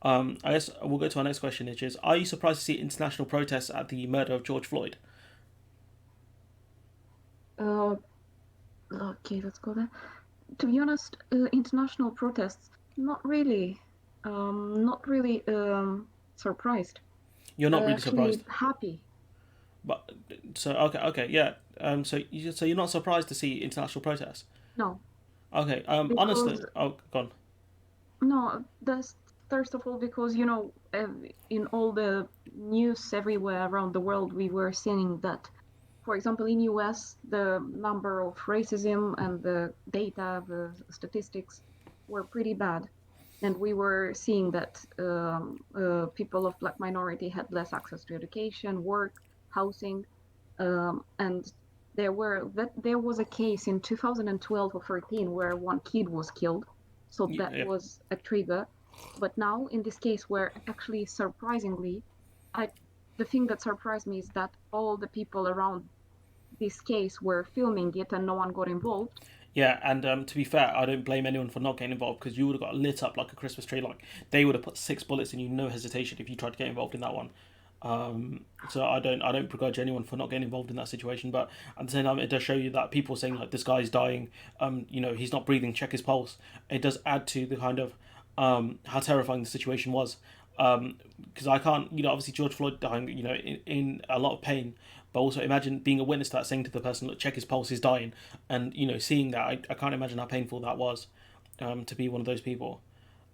I guess we'll go to our next question, which is: are you surprised to see international protests at the murder of George Floyd? Uh, okay, let's go there. To be honest, international protests, not really, not really surprised. You're not really Actually surprised, happy. but okay, yeah. So you're not surprised to see international protests? No, Okay. Honestly, because gone. no, that's first of all because in all the news everywhere around the world we were seeing that, for example, in US the number of racism and the data, the statistics were pretty bad, and we were seeing that people of black minority had less access to education, work, housing, and there was a case in 2012 or 13 where one kid was killed, so that Yeah. was a trigger. But now in this case, where actually surprisingly, I the thing that surprised me is that all the people around this case were filming it and no one got involved. Yeah, and to be fair, I don't blame anyone for not getting involved because you would have got lit up like a Christmas tree. Like they would have put six bullets in you, no hesitation, if you tried to get involved in that one. So I don't begrudge anyone for not getting involved in that situation, but at the same time, it does show you that people saying like this guy's dying, he's not breathing, check his pulse. It does add to the kind of how terrifying the situation was. Because I can't, obviously George Floyd dying, in a lot of pain, but also imagine being a witness to that, saying to the person, look, check his pulse, he's dying, and seeing that, I can't imagine how painful that was, to be one of those people.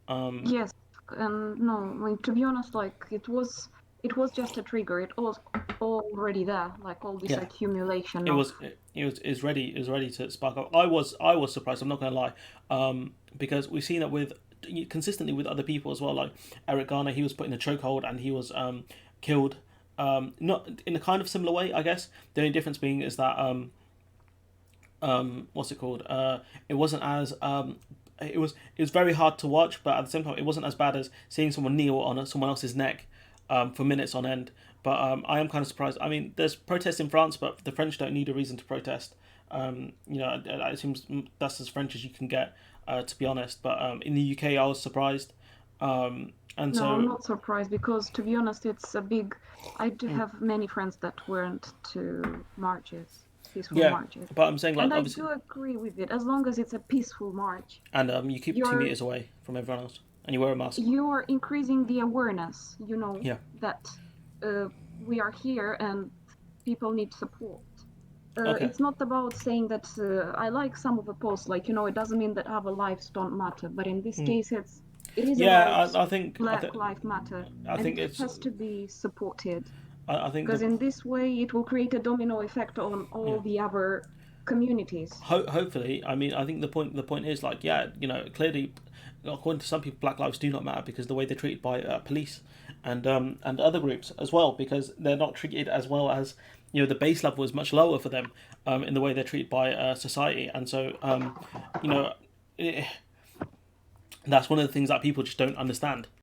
Um, Yes, and no, I mean, to be honest, like it was just a trigger. It was already there, like all this yeah, accumulation it of. was it was ready to spark up. I was surprised. I'm not gonna lie, because we've seen it with consistently with other people as well. Like Eric Garner, he was put in a chokehold and he was killed. Not in a kind of similar way, I guess. The only difference being is that what's it called? It wasn't as it was very hard to watch, but at the same time, it wasn't as bad as seeing someone kneel on someone else's neck for minutes on end. But I am kind of surprised. I mean, there's protests in France, but the French don't need a reason to protest. It seems that's as French as you can get, to be honest. But in the UK, I was surprised, and No, I'm so not surprised because to be honest, it's a big. I do have many friends that went to marches, peaceful yeah. marches, But I'm saying and like I do obviously, agree with it as long as it's a peaceful march. and you keep two You're meters away from everyone else, and you wear a mask. you're increasing the awareness, Yeah. that uh, we are here and people need support. Okay. It's not about saying that I like some of the posts, like it doesn't mean that other lives don't matter, but in this case, it is Yeah, about I think Black Lives Matter, I and think it it's has to be supported I think because the in this way it will create a domino effect on yeah. all the other communities. Hopefully, I mean, I think the point is like, yeah, clearly, according to some people, Black lives do not matter because the way they're treated by police and other groups as well, because they're not treated as well as the base level is much lower for them, in the way they're treated by society, and so you know. It, that's one of the things that people just don't understand.